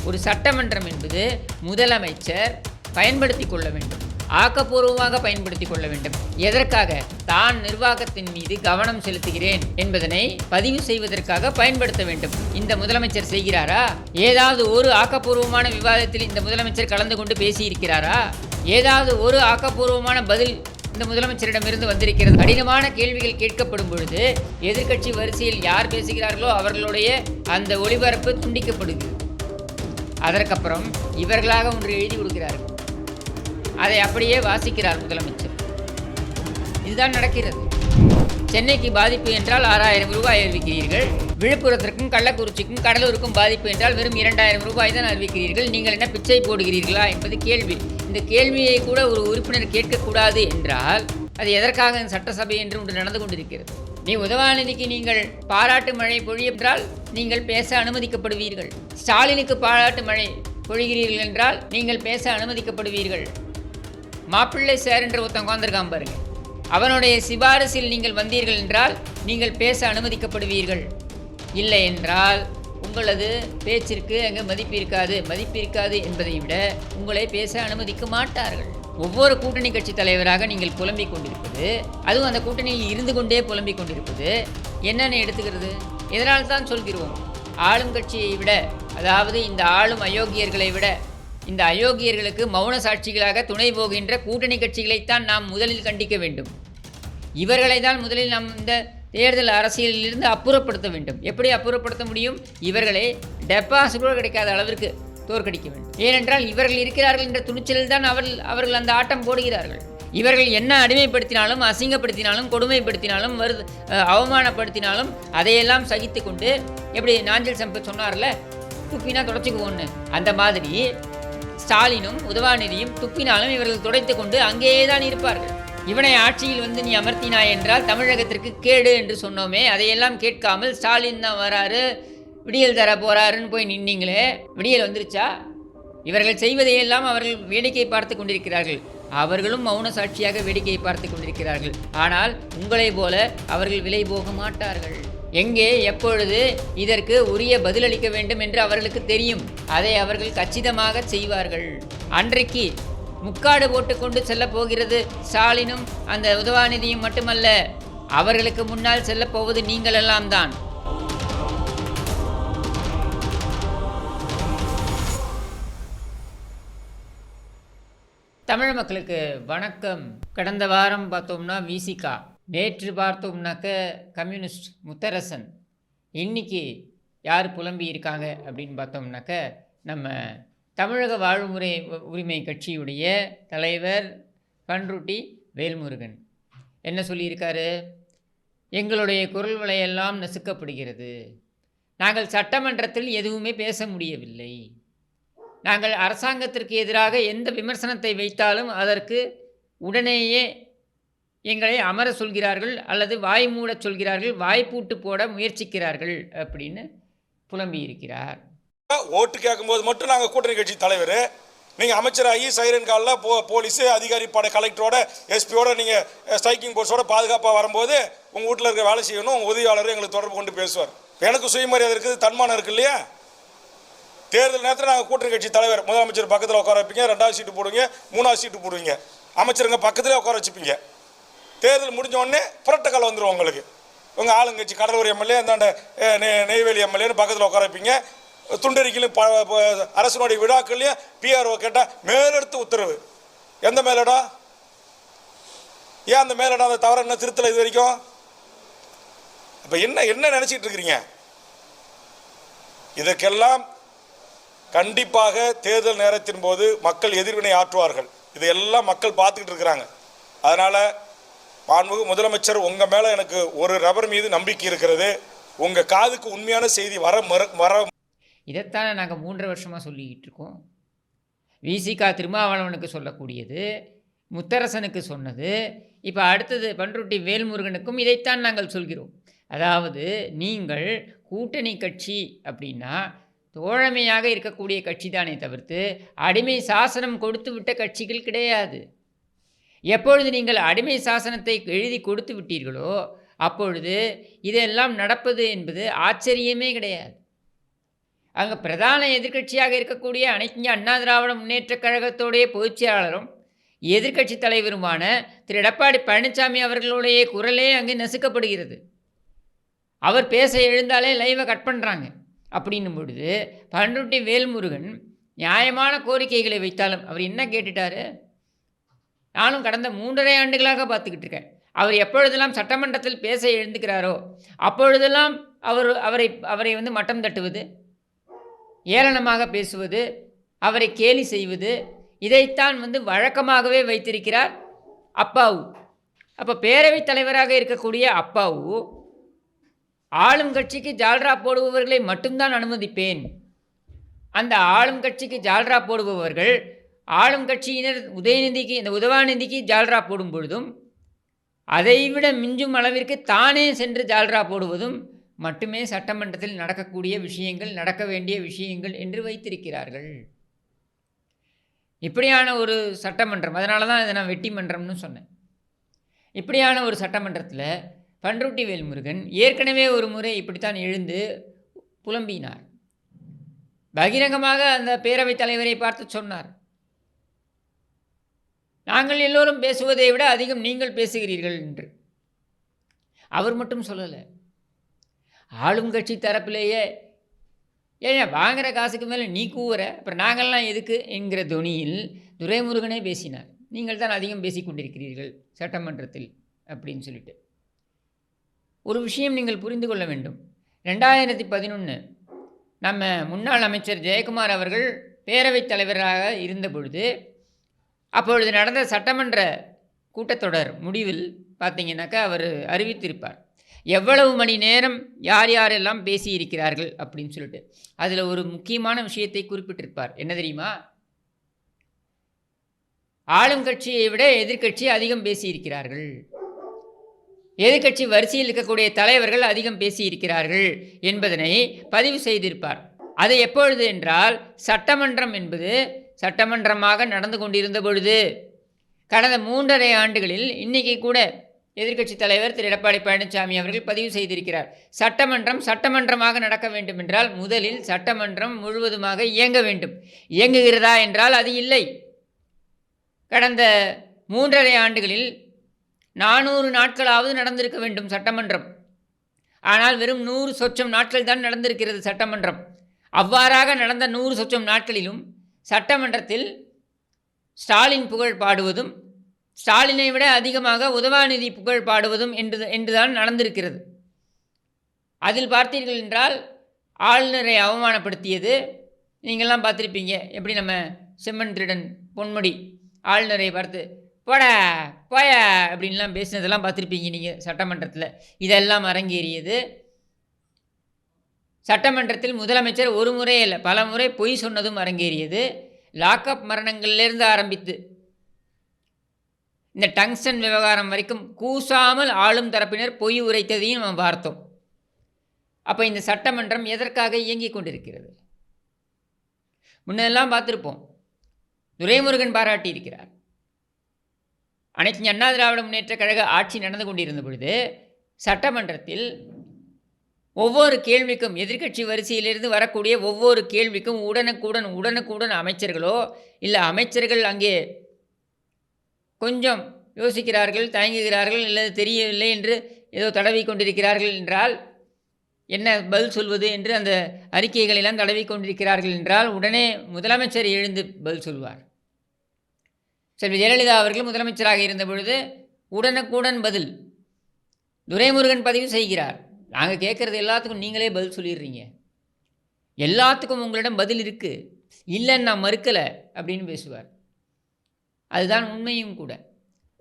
ஒரு சட்டமன்றம் என்பது முதலமைச்சர் பயன்படுத்தி கொள்ள வேண்டும், ஆக்கப்பூர்வமாக பயன்படுத்தி கொள்ள வேண்டும். எதற்காக? தான் நிர்வாகத்தின் மீது கவனம் செலுத்துகிறேன் என்பதனை பதிவு செய்வதற்காக பயன்படுத்த வேண்டும். இந்த முதலமைச்சர் செய்கிறாரா? ஏதாவது ஒரு ஆக்கப்பூர்வமான விவாதத்தில் இந்த முதலமைச்சர் கலந்து கொண்டு பேசியிருக்கிறாரா? ஏதாவது ஒரு ஆக்கப்பூர்வமான பதில் இந்த முதலமைச்சரிடமிருந்து வந்திருக்கிறது? கடினமான கேள்விகள் கேட்கப்படும் பொழுது எதிர்க்கட்சி வரிசையில் யார் பேசுகிறார்களோ அவர்களுடைய அந்த ஒளிபரப்பு துண்டிக்கப்படுகிறது. அதற்கப்புறம் இவர்களாக ஒன்று எழுதி கொடுக்கிறார்கள், அதை அப்படியே வாசிக்கிறார் முதலமைச்சர். இதுதான் நடக்கிறது. சென்னைக்கு பாதிப்பு என்றால் 6000 ரூபாய் அறிவிக்கிறீர்கள், விழுப்புரத்திற்கும் கள்ளக்குறிச்சிக்கும் கடலூருக்கும் பாதிப்பு என்றால் வெறும் 2000 ரூபாய் தான் அறிவிக்கிறீர்கள். நீங்கள் என்ன பிச்சை போடுகிறீர்களா என்பது கேள்வி. இந்த கேள்வியை கூட ஒரு உறுப்பினர் கேட்கக்கூடாது என்றால் அது எதற்காக சட்டசபை என்று ஒன்று நடந்து கொண்டிருக்கிறது? நீ உதவாநிதிக்கு நீங்கள் பாராட்டு மழை பொழியென்றால் நீங்கள் பேச அனுமதிக்கப்படுவீர்கள். ஸ்டாலினுக்கு பாராட்டு மழை பொழிகிறீர்கள் என்றால் நீங்கள் பேச அனுமதிக்கப்படுவீர்கள். மாப்பிள்ளை சார் என்று ஒருத்தன் உட்கார்ந்திருக்கான் பாருங்க, அவனுடைய சிபாரிசில் நீங்கள் வந்தீர்கள் என்றால் நீங்கள் பேச அனுமதிக்கப்படுவீர்கள். இல்லை என்றால் உங்களது பேச்சிற்கு அங்கே மதிப்பு இருக்காது என்பதை விட உங்களை பேச அனுமதிக்க மாட்டார்கள். ஒவ்வொரு கூட்டணி கட்சி தலைவராக நீங்கள் புலம்பிக் கொண்டிருப்பது, அதுவும் அந்த கூட்டணியில் இருந்து கொண்டே புலம்பிக் கொண்டிருப்பது என்னென்ன எடுத்துக்கிறது? இதனால் தான் சொல்கிறோம், ஆளும் கட்சியை விட, அதாவது இந்த ஆளும் அயோக்கியர்களை விட, இந்த அயோக்கியர்களுக்கு மௌன சாட்சிகளாக துணை போகின்ற கூட்டணி கட்சிகளைத்தான் நாம் முதலில் கண்டிக்க வேண்டும். இவர்களை தான் முதலில் நாம் இந்த தேர்தல் அரசியலிலிருந்து அப்புறப்படுத்த வேண்டும். எப்படி அப்புறப்படுத்த முடியும்? இவர்களை டெபாசிட் கூட கிடைக்காத அளவிற்கு தோற்கடிக்க வேண்டும். ஏனென்றால் இவர்கள் இருக்கிறார்கள் என்ற துணிச்சலில் தான் அவர்கள் அந்த ஆட்டம் போடுகிறார்கள். இவர்கள் என்ன அடிமைப்படுத்தினாலும், அசிங்கப்படுத்தினாலும், கொடுமைப்படுத்தினாலும், அவமானப்படுத்தினாலும் அதையெல்லாம் சகித்து கொண்டு, எப்படி நாஞ்சில் சம்பத் சொன்னார்ல, துப்பினா தொடச்சிக்குவோன்னு, அந்த மாதிரி ஸ்டாலினும் உதவாநிதியும் துப்பினாலும் இவர்கள் துடைத்து கொண்டு அங்கேயே தான் இருப்பார்கள். இவனை ஆட்சியில் வந்து நீ அமர்த்தினாய் என்றால் தமிழகத்திற்கு கேடு என்று சொன்னோமே, அதையெல்லாம் கேட்காமல் ஸ்டாலின் தான் வராரு, விடியல் தர போறாருன்னு போய் நின்னீங்களே, விடியல் வந்துருச்சா? இவர்கள் செய்வதையெல்லாம் அவர்கள் வேடிக்கை பார்த்து கொண்டிருக்கிறார்கள். அவர்களும் மௌன சாட்சியாக வேடிக்கையை பார்த்து கொண்டிருக்கிறார்கள். ஆனால் உங்களை போல அவர்கள் விலை போக மாட்டார்கள். எங்கே எப்பொழுது இதற்கு உரிய பதிலளிக்க வேண்டும் என்று அவர்களுக்கு தெரியும். அதை அவர்கள் கச்சிதமாக செய்வார்கள். அன்றைக்கு முக்காடு போட்டுக்கொண்டு செல்ல போகிறது ஸ்டாலினும் அந்த உதவாநிதியும் மட்டுமல்ல, அவர்களுக்கு முன்னால் செல்ல போவது நீங்கள் எல்லாம் தான். தமிழ் மக்களுக்கு வணக்கம். கடந்த வாரம் பார்த்தோம்னா விசிகா, நேற்று பார்த்தோம்னாக்க கம்யூனிஸ்ட் முத்தரசன், இன்னைக்கு யார் புலம்பி இருக்காங்க அப்படின்னு பார்த்தோம்னாக்க நம்ம தமிழக வாழ்முறை உரிமை கட்சியுடைய தலைவர் பண்ருட்டி வேல்முருகன் என்ன சொல்லியிருக்காரு? எங்களுடைய குரல் வலையெல்லாம் நசுக்கப்படுகிறது, நாங்கள் சட்டமன்றத்தில் எதுவுமே பேச முடியவில்லை, நாங்கள் அரசாங்கத்திற்கு எதிராக எந்த விமர்சனத்தை வைத்தாலும் அதற்கு உடனேயே எங்களை அமர சொல்கிறார்கள் அல்லது வாய் மூடச் சொல்கிறார்கள், வாய்ப்பூட்டு போட முயற்சிக்கிறார்கள் அப்படின்னு புலம்பி இருக்கிறார். ஓட்டு கேட்கும்போது மட்டும் நாங்கள் கூட்டணி கட்சி தலைவர், நீங்கள் அமைச்சராகி சைரன் காலில் போலீஸு அதிகாரி பட கலெக்டரோட எஸ்பியோட நீங்கள் ஸ்ட்ரைக்கிங் போர்ஸோட பாதுகாப்பாக வரும்போது உங்கள் வீட்டில் இருக்க வேலை செய்யணும், உங்கள் உதவியாளர் எங்களுக்கு தொடர்பு கொண்டு பேசுவார். எனக்கு சுயமரியாதை இருக்குது, தன்மானம் இருக்கு இல்லையா? தேர்தல் நேரத்தில் நாங்கள் கூட்டணி கட்சி தலைவர், முதலமைச்சர் பக்கத்தில் உட்கார வைப்பீங்க, 2வது சீட்டு போடுவீங்க, 3வது சீட்டு போடுவீங்க, அமைச்சருங்க பக்கத்திலே உட்கார வச்சுப்பீங்க. தேர்தல் முடிஞ்ச உடனே புரட்டக்கால் வந்துடும் உங்களுக்கு. உங்கள் ஆளுங்கட்சி கடலூர் எம்எல்ஏ, இந்தாண்ட நெய்வேலி எம்எல்ஏன்னு பக்கத்தில் உட்கார வைப்பீங்க. துண்டறிக்கையிலும் அரசனுடைய விழாக்கள்லையும் பிஆர்ஓ கேட்டால் மேலெடுத்து உத்தரவு. எந்த மேலிடம்? ஏன் அந்த மேலிடம் அந்த தவறு என்ன திருத்தலை இது வரைக்கும்? இப்போ என்ன நினச்சிக்கிட்டு இருக்கிறீங்க? இதற்கெல்லாம் கண்டிப்பாக தேர்தல் நேரத்தின் போது மக்கள் எதிர்வினை ஆற்றுவார்கள். இதையெல்லாம் மக்கள் பார்த்துக்கிட்டு இருக்கிறாங்க. அதனால் மாண்புமிகு முதலமைச்சர், உங்கள் மேலே எனக்கு ஒரு நபர் மீது நம்பிக்கை இருக்கிறது. உங்கள் காதுக்கு உண்மையான செய்தி வர இதைத்தானே நாங்கள் 3 வருஷமாக சொல்லிக்கிட்டு இருக்கோம். விசிகா திருமாவளவனுக்கு சொல்லக்கூடியது, முத்தரசனுக்கு சொன்னது, இப்போ அடுத்தது பண்ருட்டி வேல்முருகனுக்கும் இதைத்தான் நாங்கள் சொல்கிறோம். அதாவது நீங்கள் கூட்டணி கட்சி அப்படின்னா தோழமையாக இருக்கக்கூடிய கட்சி தானே தவிர்த்து அடிமை சாசனம் கொடுத்து விட்ட கட்சிகள் கிடையாது. எப்பொழுது நீங்கள் அடிமை சாசனத்தை எழுதி கொடுத்து விட்டீர்களோ அப்பொழுது இதெல்லாம் நடப்பது என்பது ஆச்சரியமே கிடையாது. அங்கே பிரதான எதிர்க்கட்சியாக இருக்கக்கூடிய அனைத்து இந்திய அண்ணா திராவிட முன்னேற்றக் கழகத்துடைய பொதுச் செயலாளரும் எதிர்க்கட்சி தலைவருமான திரு எடப்பாடி பழனிசாமி அவர்களுடைய குரலே அங்கே நசுக்கப்படுகிறது. அவர் பேச எழுந்தாலே லைவை கட் பண்ணுறாங்க. அப்படின்னும் பொழுது பண்ருட்டி வேல்முருகன் நியாயமான கோரிக்கைகளை வைத்தாலும் அவர் என்ன கேட்டுட்டாரு? நானும் கடந்த 3.5 ஆண்டுகளாக பார்த்துக்கிட்டு இருக்கேன். அவர் எப்பொழுதெல்லாம் சட்டமன்றத்தில் பேச எழுந்துக்கிறாரோ அப்பொழுதெல்லாம் அவரை மட்டம் தட்டுவது, ஏளனமாக பேசுவது, அவரை கேலி செய்வது, இதைத்தான் வழக்கமாகவே வைத்திருக்கிறார் அப்பாவு. அப்போ பேரவைத் தலைவராக இருக்கக்கூடிய அப்பாவு ஆளும் கட்சிக்கு ஜால்ரா போடுபவர்களை மட்டும்தான் அனுமதிப்பேன். அந்த ஆளும் கட்சிக்கு ஜால்ரா போடுபவர்கள் ஆளும் கட்சியினர் இந்த உதவாநிதிக்கு ஜால்ரா போடும் பொழுதும் அதைவிட மிஞ்சும் அளவிற்கு தானே சென்று ஜால்ரா போடுவதும் மட்டுமே சட்டமன்றத்தில் நடக்கக்கூடிய விஷயங்கள், நடக்க வேண்டிய விஷயங்கள் என்று வைத்திருக்கிறார்கள். இப்படியான ஒரு சட்டமன்றம், அதனால தான் இதை நான் வெட்டி மன்றம்னு சொன்னேன். இப்படியான ஒரு சட்டமன்றத்தில் பண்ருட்டி வேல்முருகன் ஏற்கனவே ஒரு முறை இப்படித்தான் எழுந்து புலம்பினார். பகிரங்கமாக அந்த பேரவைத் தலைவரை பார்த்து சொன்னார், நாங்கள் எல்லோரும் பேசுவதை விட அதிகம் நீங்கள் பேசுகிறீர்கள் என்று. அவர் மட்டும் சொல்லலை, ஆளும் கட்சி தரப்பிலேயே ஏன் வாங்குகிற காசுக்கு மேலே நீ கூவுற, அப்புறம் நாங்கள்லாம் எதுக்கு என்கிற தொனியில் துரைமுருகனே பேசினார். நீங்கள் தான் அதிகம் பேசிக்கொண்டிருக்கிறீர்கள் சட்டமன்றத்தில் அப்படின்னு சொல்லிட்டு. ஒரு விஷயம் நீங்கள் புரிந்து கொள்ள வேண்டும். 2011 நம்ம முன்னாள் அமைச்சர் ஜெயக்குமார் அவர்கள் பேரவைத் தலைவராக இருந்த பொழுது, அப்பொழுது நடந்த சட்டமன்ற கூட்டத்தொடர் முடிவில் பார்த்தீங்கன்னாக்கா அவர் அறிவித்திருப்பார் எவ்வளவு மணி நேரம் யார் யாரெல்லாம் பேசியிருக்கிறார்கள் அப்படின்னு சொல்லிட்டு. அதில் ஒரு முக்கியமான விஷயத்தை குறிப்பிட்டிருப்பார். என்ன தெரியுமா? ஆளும் கட்சியை விட எதிர்க்கட்சி அதிகம் பேசியிருக்கிறார்கள், எதிர்க்கட்சி வரிசையில் இருக்கக்கூடிய தலைவர்கள் அதிகம் பேசியிருக்கிறார்கள் என்பதனை பதிவு செய்திருப்பார். அது எப்பொழுது என்றால், சட்டமன்றம் என்பது சட்டமன்றமாக நடந்து கொண்டிருந்த பொழுது. கடந்த 3.5 ஆண்டுகளில் இன்றைக்கி கூட எதிர்க்கட்சி தலைவர் திரு எடப்பாடி பழனிசாமி அவர்கள் பதிவு செய்திருக்கிறார், சட்டமன்றமாக நடக்க வேண்டும் என்றால் முதலில் சட்டமன்றம் முழுவதுமாக இயங்க வேண்டும். இயங்குகிறதா என்றால் அது இல்லை. கடந்த 3.5 ஆண்டுகளில் 400 நாட்களாவது நடந்திருக்க வேண்டும் சட்டமன்றம். ஆனால் வெறும் 100 சொச்சம் நாட்கள் தான் நடந்திருக்கிறது சட்டமன்றம். அவ்வாறாக நடந்த 100 சொச்சம் நாட்களிலும் சட்டமன்றத்தில் ஸ்டாலின் புகழ் பாடுவதும், ஸ்டாலினை விட அதிகமாக உதவாநிதி புகழ் பாடுவதும் என்றுதான் நடந்திருக்கிறது. அதில் பார்த்தீர்கள் என்றால் ஆளுநரை அவமானப்படுத்தியது நீங்கள்லாம் பார்த்துருப்பீங்க. எப்படி நம்ம செம்மன் திருடன் பொன்முடி ஆளுநரை பார்த்து போய அப்படின்லாம் பேசினதெல்லாம் பார்த்துருப்பீங்க நீங்கள் சட்டமன்றத்தில். இதெல்லாம் அரங்கேறியது. சட்டமன்றத்தில் முதலமைச்சர் ஒரு முறை இல்லை பல முறை பொய் சொன்னதும் அரங்கேறியது. லாக்அப் மரணங்கள்லேருந்து ஆரம்பித்து இந்த டங்ஸ்டன் விவகாரம் வரைக்கும் கூசாமல் ஆளும் தரப்பினர் பொய் உரைத்ததையும் நம்ம பார்த்தோம். அப்போ இந்த சட்டமன்றம் எதற்காக இயங்கிக் கொண்டிருக்கிறது? முன்னெல்லாம் பார்த்துருப்போம், துரைமுருகன் பாராட்டி இருக்கிறார். அனைத்து அண்ணா திராவிட முன்னேற்றக் கழக ஆட்சி நடந்து கொண்டிருந்த பொழுது சட்டமன்றத்தில் ஒவ்வொரு கேள்விக்கும், எதிர்க்கட்சி வரிசையிலிருந்து வரக்கூடிய ஒவ்வொரு கேள்விக்கும் உடனுக்குடன் அமைச்சர்களோ இல்லை அமைச்சர்கள் அங்கே கொஞ்சம் யோசிக்கிறார்கள், தயங்குகிறார்கள், இல்லை தெரியவில்லை என்று ஏதோ தடவி கொண்டிருக்கிறார்கள் என்றால், என்ன பதில் சொல்வது என்று அந்த அறிக்கைகளெல்லாம் தடவி கொண்டிருக்கிறார்கள் என்றால் உடனே முதலமைச்சர் எழுந்து பதில் சொல்வார். செல்வி ஜெயலலிதா அவர்கள் முதலமைச்சராக இருந்த பொழுது உடனுக்குடன் பதில் துரைமுருகன் பதிவு செய்கிறார். நாங்கள் கேட்குறது எல்லாத்துக்கும் நீங்களே பதில் சொல்லிடுறீங்க, எல்லாத்துக்கும் உங்களிடம் பதில் இருக்குது, இல்லைன்னு நான் மறுக்கலை அப்படின்னு பேசுவார். அதுதான் உண்மையும் கூட.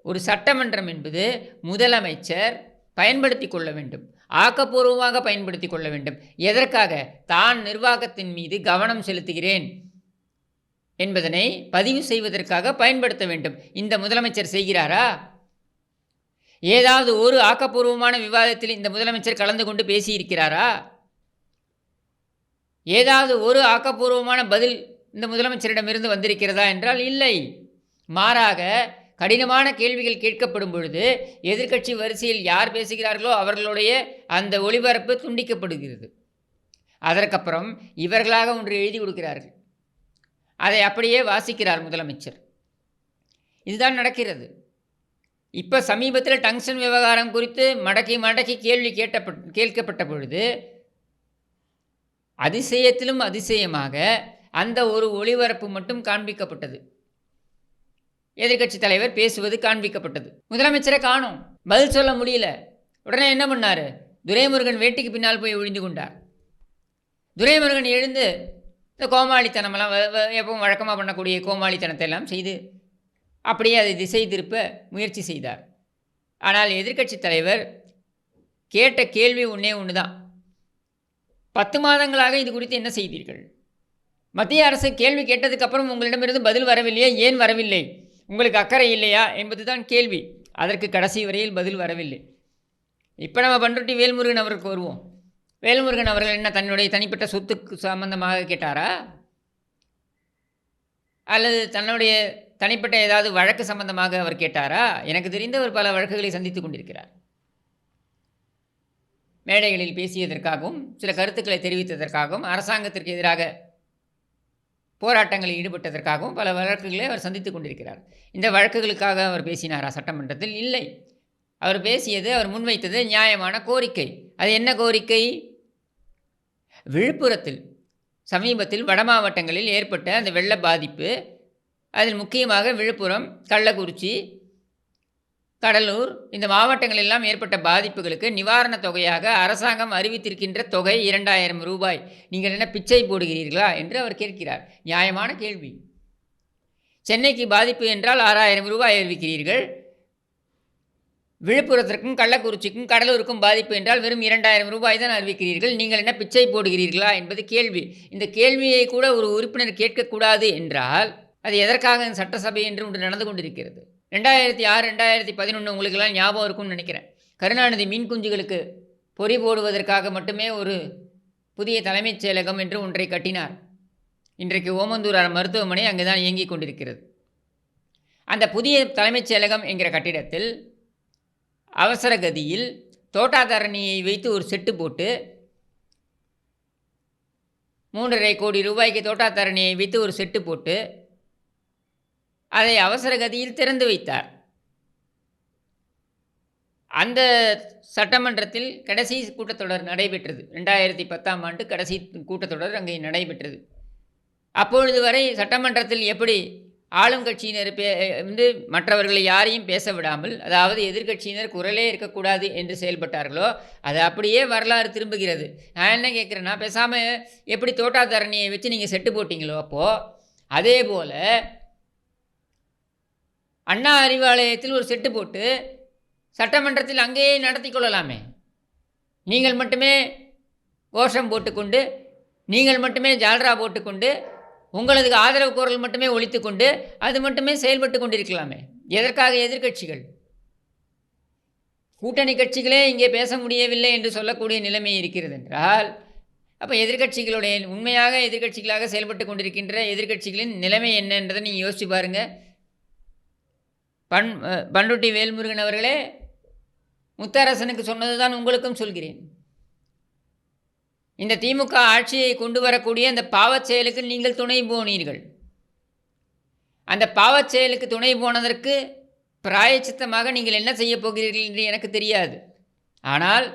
ஒரு சட்டமன்றம் என்பது முதலமைச்சர் பயன்படுத்தி கொள்ள வேண்டும், ஆக்கப்பூர்வமாக பயன்படுத்தி கொள்ள வேண்டும். எதற்காக? தான் நிர்வாகத்தின் மீது கவனம் செலுத்துகிறேன் என்பதனை பதிவு செய்வதற்காக பயன்படுத்த வேண்டும். இந்த முதலமைச்சர் செய்கிறாரா? ஏதாவது ஒரு ஆக்கப்பூர்வமான விவாதத்தில் இந்த முதலமைச்சர் கலந்து கொண்டு பேசியிருக்கிறாரா? ஏதாவது ஒரு ஆக்கப்பூர்வமான பதில் இந்த முதலமைச்சரிடமிருந்து வந்திருக்கிறதா என்றால் இல்லை. மாறாக கடினமான கேள்விகள் கேட்கப்படும் பொழுது எதிர்க்கட்சி வரிசையில் யார் பேசுகிறார்களோ அவர்களுடைய அந்த ஒளிபரப்பு துண்டிக்கப்படுகிறது. அதற்கப்புறம் இவர்களாக ஒன்று எழுதி கொடுக்கிறார்கள். அதை அப்படியே வாசிக்கிறார் முதலமைச்சர். இதுதான் நடக்கிறது. இப்போ சமீபத்தில் டங்ஸ்டன் விவகாரம் குறித்து மடக்கி மடக்கி கேள்வி கேட்கப்பட்ட பொழுது அதிசயத்திலும் அதிசயமாக அந்த ஒரு ஒளிபரப்பு மட்டும் காண்பிக்கப்பட்டது. எதிர்க்கட்சி தலைவர் பேசுவது காண்பிக்கப்பட்டது. முதலமைச்சரை காணோம், பதில் சொல்ல முடியல. உடனே என்ன பண்ணார்? துரைமுருகன் வேட்டிக்கு பின்னால் போய் ஒழிந்து கொண்டார். துரைமுருகன் எழுந்து இந்த கோமாளித்தனமெல்லாம் எப்பவும் வழக்கமாக பண்ணக்கூடிய கோமாளித்தனத்தை எல்லாம் செய்து அப்படியே அதை திசை திருப்ப முயற்சி செய்தார். ஆனால் எதிர்க்கட்சி தலைவர் கேட்ட கேள்வி ஒன்று தான். 10 மாதங்களாக இது குறித்து என்ன செய்தீர்கள்? மத்திய அரசு கேள்வி கேட்டதுக்கப்புறம் உங்களிடமிருந்து பதில் வரவில்லையே, ஏன் வரவில்லை? உங்களுக்கு அக்கறை இல்லையா என்பது தான் கேள்வி. அதற்கு கடைசி வரையில் பதில் வரவில்லை. இப்போ நம்ம பண்ருட்டி வேல்முருகன் அவருக்கு வருவோம். வேல்முருகன் அவர்கள் என்ன தன்னுடைய தனிப்பட்ட சொத்துக்கு சம்பந்தமாக கேட்டாரா, அல்லது தன்னுடைய தனிப்பட்ட ஏதாவது வழக்கு சம்பந்தமாக அவர் கேட்டாரா? எனக்கு தெரிந்த ஒரு பல வழக்குகளை சந்தித்து கொண்டிருக்கிறார். மேடைகளில் பேசியதற்காகவும் சில கருத்துக்களை தெரிவித்ததற்காகவும் அரசாங்கத்திற்கு எதிராக போராட்டங்களில் ஈடுபட்டதற்காகவும் பல வழக்குகளை அவர் சந்தித்து கொண்டிருக்கிறார். இந்த வழக்குகளுக்காக அவர் பேசினாரா சட்டமன்றத்தில்? இல்லை. அவர் பேசியது, அவர் முன்வைத்தது நியாயமான கோரிக்கை. அது என்ன கோரிக்கை? விழுப்புரத்தில் சமீபத்தில் வட மாவட்டங்களில் ஏற்பட்ட அந்த வெள்ள பாதிப்பு, அதில் முக்கியமாக விழுப்புரம், கள்ளக்குறிச்சி, கடலூர் இந்த மாவட்டங்களெல்லாம் ஏற்பட்ட பாதிப்புகளுக்கு நிவாரணத் தொகையாக அரசாங்கம் அறிவித்திருக்கின்ற தொகை 2000 ரூபாய். நீங்கள் என்ன பிச்சை போடுகிறீர்களா என்று அவர் கேட்கிறார். நியாயமான கேள்வி. சென்னைக்கு பாதிப்பு என்றால் 6000 ரூபாய் அறிவிக்கிறீர்கள். விழுப்புரத்திற்கும் கள்ளக்குறிச்சிக்கும் கடலூருக்கும் பாதிப்பு என்றால் வெறும் 2000 ரூபாய் தான் அறிவிக்கிறீர்கள். நீங்கள் என்ன பிச்சை போடுகிறீர்களா என்பது கேள்வி. இந்த கேள்வியை கூட ஒரு உறுப்பினர் கேட்கக்கூடாது என்றால் அது எதற்காக சட்டசபை என்று ஒன்று நடந்து கொண்டிருக்கிறது? 2006, 2011 உங்களுக்கெல்லாம் ஞாபகம் இருக்கும்னு நினைக்கிறேன். கருணாநிதி மீன் குஞ்சுகளுக்கு பொறி போடுவதற்காக மட்டுமே ஒரு புதிய தலைமைச் செயலகம் என்று ஒன்றை கட்டினார். இன்றைக்கு ஓமந்தூர் மருத்துவமனை அங்கு தான் இயங்கிக் கொண்டிருக்கிறது. அந்த புதிய தலைமைச் செயலகம் என்கிற கட்டிடத்தில் அவசர கதியில் தோட்டாத்தரணியை வைத்து ஒரு செட்டு போட்டு 3.5 கோடி ரூபாய்க்கு தோட்டாத்தரணியை வைத்து ஒரு செட்டு போட்டு அதை அவசர கதியில் திறந்து வைத்தார். அந்த சட்டமன்றத்தில் கடைசி கூட்டத்தொடர் நடைபெற்றது. 2010ஆம் ஆண்டு கடைசி கூட்டத்தொடர் அங்கே நடைபெற்றது. அப்பொழுது வரை சட்டமன்றத்தில் எப்படி ஆளும் கட்சியினர் வந்து மற்றவர்களை யாரையும் பேச விடாமல், அதாவது எதிர்க்கட்சியினர் குரலே இருக்கக்கூடாது என்று செயல்பட்டார்களோ அது அப்படியே வரலாறு திரும்புகிறது. நான் என்ன கேட்குறேன்னா, பேசாமல் எப்படி தோட்டாத்தரணியை வச்சு நீங்கள் செட்டு போட்டிங்களோ அப்போது அதே போல் அண்ணா அறிவாலயத்தில் ஒரு செட்டு போட்டு சட்டமன்றத்தில் அங்கேயே நடத்தி கொள்ளலாமே. நீங்கள் மட்டுமே கோஷம் போட்டுக்கொண்டு, நீங்கள் மட்டுமே ஜால்ரா போட்டுக்கொண்டு, உங்களது ஆதரவு குரல் மட்டுமே ஒலித்து கொண்டு அது மட்டுமே செயல்பட்டு கொண்டிருக்கலாமே. எதற்காக எதிர்க்கட்சிகள்? கூட்டணி கட்சிகளே இங்கே பேச முடியவில்லை என்று சொல்லக்கூடிய நிலைமை இருக்கிறது என்றால், அப்போ எதிர்க்கட்சிகளுடைய உண்மையாக எதிர்க்கட்சிகளாக செயல்பட்டு கொண்டிருக்கின்ற எதிர்க்கட்சிகளின் நிலைமை என்ன என்றதை நீங்கள் யோசிச்சு பாருங்கள். பண்ருட்டி வேல்முருகன் அவர்களே, முத்தரசனுக்கு சொன்னது தான் உங்களுக்கும் சொல்கிறேன். இந்த திமுக ஆட்சியை கொண்டு வரக்கூடிய அந்த பாவச் செயலுக்கு நீங்கள் துணை போனீர்கள். அந்த பாவச் செயலுக்கு துணை போனதற்கு பிராயச்சித்தமாக நீங்கள் என்ன செய்ய போகிறீர்கள் என்று எனக்கு தெரியாது. ஆனால்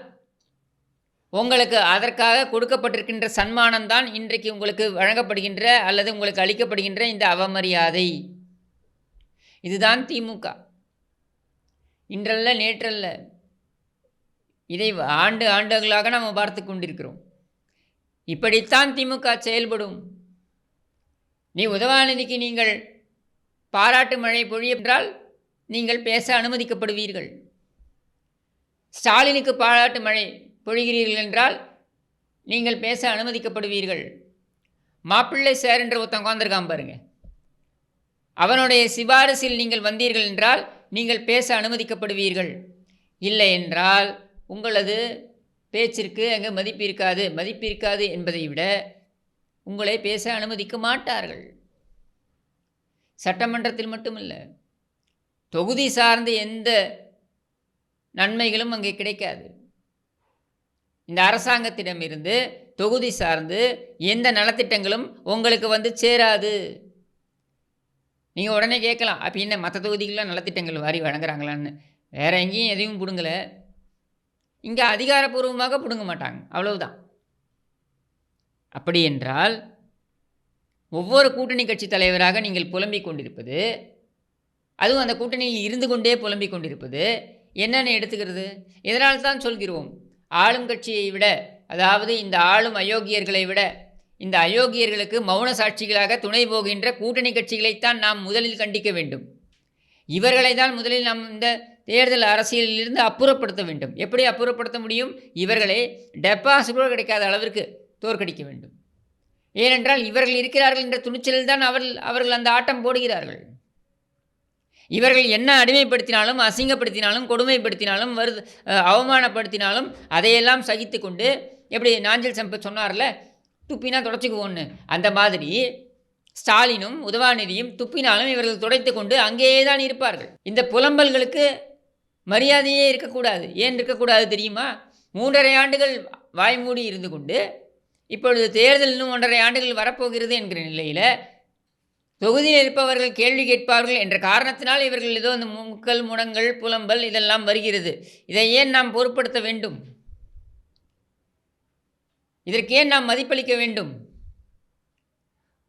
உங்களுக்கு அதற்காக கொடுக்கப்பட்டிருக்கின்ற சன்மானம்தான் இன்றைக்கு உங்களுக்கு வழங்கப்படுகின்ற அல்லது உங்களுக்கு அளிக்கப்படுகின்ற இந்த அவமரியாதை. இதுதான் திமுக. இன்றல்ல நேற்றல்ல, இதை ஆண்டுகளாக நாம் பார்த்து கொண்டிருக்கிறோம். இப்படித்தான் திமுக செயல்படும். நீ உதவாநிதிக்கு நீங்கள் பாராட்டு மழை பொழியென்றால் நீங்கள் பேச அனுமதிக்கப்படுவீர்கள். ஸ்டாலினுக்கு பாராட்டு மழை பொழிகிறீர்கள் என்றால் நீங்கள் பேச அனுமதிக்கப்படுவீர்கள். மாப்பிள்ளை சார் என்ற ஒருத்தன் உட்கார்ந்திருக்கான் பாருங்க, அவனுடைய சிபாரிசில் நீங்கள் வந்தீர்கள் என்றால் நீங்கள் பேச அனுமதிக்கப்படுவீர்கள். இல்லை என்றால் உங்களது பேச்சிற்கு அங்கே மதிப்பு இருக்காது என்பதை விட உங்களை பேச அனுமதிக்க மாட்டார்கள். சட்டமன்றத்தில் மட்டுமல்ல, தொகுதி சார்ந்த எந்த நன்மைகளும் அங்கே கிடைக்காது. இந்த அரசாங்கத்திடமிருந்து தொகுதி சார்ந்து எந்த நலத்திட்டங்களும் உங்களுக்கு வந்து சேராது. நீங்கள் உடனே கேட்கலாம், அப்போ என்ன மற்ற தொகுதிகள்லாம் நலத்திட்டங்கள் வாரி வழங்குறாங்களான்னு. வேறு எங்கேயும் எதையும் பிடுங்கலை, இங்கே அதிகாரப்பூர்வமாக பிடுங்க மாட்டாங்க, அவ்வளவுதான். அப்படி என்றால் ஒவ்வொரு கூட்டணி கட்சி தலைவராக நீங்கள் புலம்பிக் கொண்டிருப்பது, அதுவும் அந்த கூட்டணியில் இருந்து கொண்டே புலம்பிக் கொண்டிருப்பது என்னென்னு எடுத்துக்கிறது? இதனால் தான் சொல்கிறோம், ஆளும் கட்சியை விட, அதாவது இந்த ஆளும் அயோக்கியர்களை விட, இந்த அயோக்கியர்களுக்கு மௌன சாட்சிகளாக துணை போகின்ற கூட்டணி கட்சிகளைத்தான் நாம் முதலில் கண்டிக்க வேண்டும். இவர்களை தான் முதலில் நாம் இந்த தேர்தல் அரசியலிலிருந்து அப்புறப்படுத்த வேண்டும். எப்படி அப்புறப்படுத்த முடியும்? இவர்களை டெபாசிட் கூட கிடைக்காத அளவிற்கு தோற்கடிக்க வேண்டும். ஏனென்றால் இவர்கள் இருக்கிறார்கள் என்ற துணிச்சலில் தான் அவர்கள் அந்த ஆட்டம் போடுகிறார்கள். இவர்கள் என்ன அடிமைப்படுத்தினாலும், அசிங்கப்படுத்தினாலும், கொடுமைப்படுத்தினாலும், அவமானப்படுத்தினாலும் அதையெல்லாம் சகித்து கொண்டு, எப்படி நாஞ்சில் சம்பத் சொன்னார்ல, துப்பினா தொடச்சிக்குவோன்னு, அந்த மாதிரி ஸ்டாலினும் உதவாநிதியும் துப்பினாலும் இவர்கள் துடைத்து கொண்டு அங்கேயே தான் இருப்பார்கள். இந்த புலம்பல்களுக்கு மரியாதையே இருக்கக்கூடாது. ஏன் இருக்கக்கூடாது தெரியுமா? 3.5 ஆண்டுகள் வாய்மூடி இருந்து கொண்டு இப்பொழுது தேர்தல் இன்னும் 1.5 ஆண்டுகள் வரப்போகிறது என்கிற நிலையில் தொகுதியில் இருப்பவர்கள் கேள்வி கேட்பார்கள் என்ற காரணத்தினால் இவர்கள் ஏதோ அந்த முக்கல் முடங்கல் புலம்பல் இதெல்லாம் வருகிறது. இதை ஏன் நாம் பொருட்படுத்த வேண்டும்? இதற்கு ஏன் நாம் மதிப்பளிக்க வேண்டும்?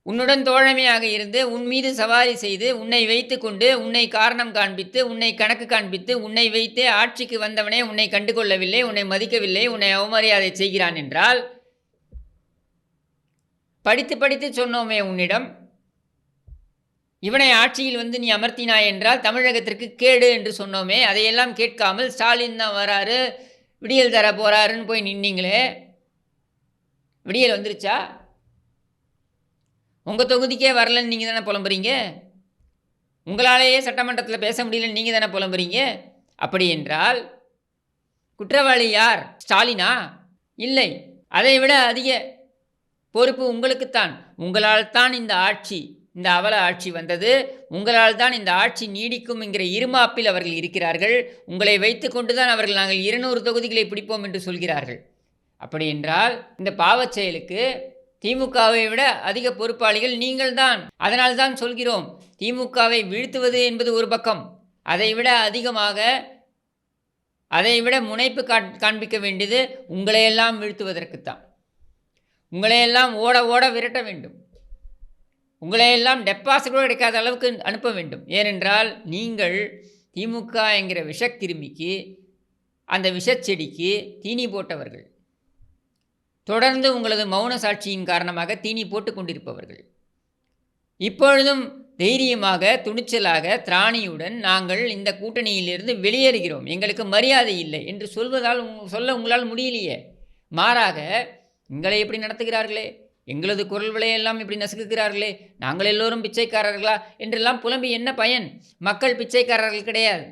உன்னுடன் தோழமையாக இருந்து, உன் மீது சவாரி செய்து, உன்னை வைத்து கொண்டு, உன்னை காரணம் காண்பித்து, உன்னை கணக்கு காண்பித்து, உன்னை வைத்தே ஆட்சிக்கு வந்தவனே உன்னை கண்டுகொள்ளவில்லை, உன்னை மதிக்கவில்லை, உன்னை அவமரியாதை செய்கிறான் என்றால், படித்து படித்து சொன்னோமே உன்னிடம், இவனை ஆட்சியில் வந்து நீ அமர்த்தினாய் என்றால் தமிழகத்திற்கு கேடு என்று சொன்னோமே, அதையெல்லாம் கேட்காமல் ஸ்டாலின் தான் வராரு, விடியல் தர போகிறாருன்னு போய் நின்னீங்களே, விடியல் வந்துருச்சா? உங்கள் தொகுதிக்கே வரலன்னு நீங்கள் தானே புலம்புறீங்க. உங்களாலேயே சட்டமன்றத்தில் பேச முடியலன்னு நீங்கள் தானே புலம்புறீங்க. அப்படி என்றால் குற்றவாளி யார்? ஸ்டாலினா? இல்லை, அதை விட அதிக பொறுப்பு உங்களுக்குத்தான். உங்களால் தான் இந்த ஆட்சி, இந்த அவல ஆட்சி வந்தது. உங்களால் தான் இந்த ஆட்சி நீடிக்கும் என்கிற இருமாப்பில் அவர்கள் இருக்கிறார்கள். உங்களை வைத்து கொண்டு தான் அவர்கள் நாங்கள் 200 தொகுதிகளை பிடிப்போம் என்று சொல்கிறார்கள். அப்படி என்றால் இந்த பாவச் செயலுக்கு திமுகவை விட அதிக பொறுப்பாளிகள் நீங்கள் தான். அதனால் தான் சொல்கிறோம், திமுகவை வீழ்த்துவது என்பது ஒரு பக்கம், அதைவிட அதிகமாக, அதைவிட முனைப்பு காண்பிக்க வேண்டியது உங்களையெல்லாம் வீழ்த்துவதற்குத்தான். உங்களையெல்லாம் ஓட ஓட விரட்ட வேண்டும். உங்களையெல்லாம் டெபாசிட் கூட கிடைக்காத அளவுக்கு அனுப்ப வேண்டும். ஏனென்றால் நீங்கள் திமுக என்கிற விஷக்கிருமிக்கு, அந்த விஷச்செடிக்கு தீனி போட்டவர்கள். தொடர்ந்து உங்களது மௌன சாட்சியின் காரணமாக தீனி போட்டு கொண்டிருப்பவர்கள். இப்பொழுதும் தைரியமாக, துணிச்சலாக, திராணியுடன் நாங்கள் இந்த கூட்டணியிலிருந்து வெளியேறுகிறோம், எங்களுக்கு மரியாதை இல்லை என்று சொல்ல உங்களால் முடியலையே. மாறாக எங்களை எப்படி நடத்துகிறார்களே, எங்களது குரல் விலையெல்லாம் இப்படி நசுக்குகிறார்களே, நாங்கள் எல்லோரும் பிச்சைக்காரர்களா என்றெல்லாம் புலம்பி என்ன பயன்? மக்கள் பிச்சைக்காரர்கள் கிடையாது.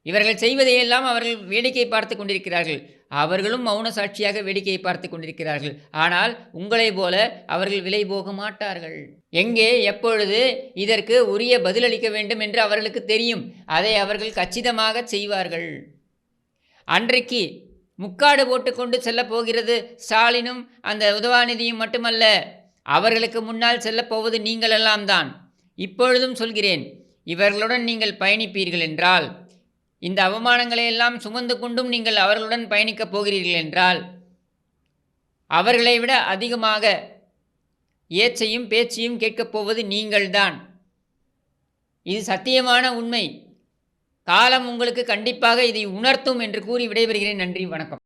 இவர்கள் செய்வதையெல்லாம் அவர்கள் வேடிக்கை பார்த்து கொண்டிருக்கிறார்கள். அவர்களும் மௌன சாட்சியாக வேடிக்கையை பார்த்து கொண்டிருக்கிறார்கள். ஆனால் உங்களை போல அவர்கள் விலை போக மாட்டார்கள். எங்கே, எப்பொழுது இதற்கு உரிய பதிலளிக்க வேண்டும் என்று அவர்களுக்கு தெரியும். அதை அவர்கள் கச்சிதமாக செய்வார்கள். அன்றைக்கு முக்காடு போட்டுக்கொண்டு செல்ல போகிறது ஸ்டாலினும் அந்த உதவாநிதியும் மட்டுமல்ல, அவர்களுக்கு முன்னால் செல்லப்போவது நீங்களெல்லாம் தான். இப்பொழுதும் சொல்கிறேன், இவர்களுடன் நீங்கள் பயணிப்பீர்கள் என்றால், இந்த அவமானங்களை எல்லாம் சுமந்து கொண்டும் நீங்கள் அவர்களுடன் பயணிக்கப் போகிறீர்கள் என்றால், அவர்களை விட அதிகமாக ஏச்சையும் பேச்சையும் கேட்கப் போவது நீங்கள்தான். இது சத்தியமான உண்மை. காலம் உங்களுக்கு கண்டிப்பாக இதை உணர்த்தும் என்று கூறி விடைபெறுகிறேன். நன்றி, வணக்கம்.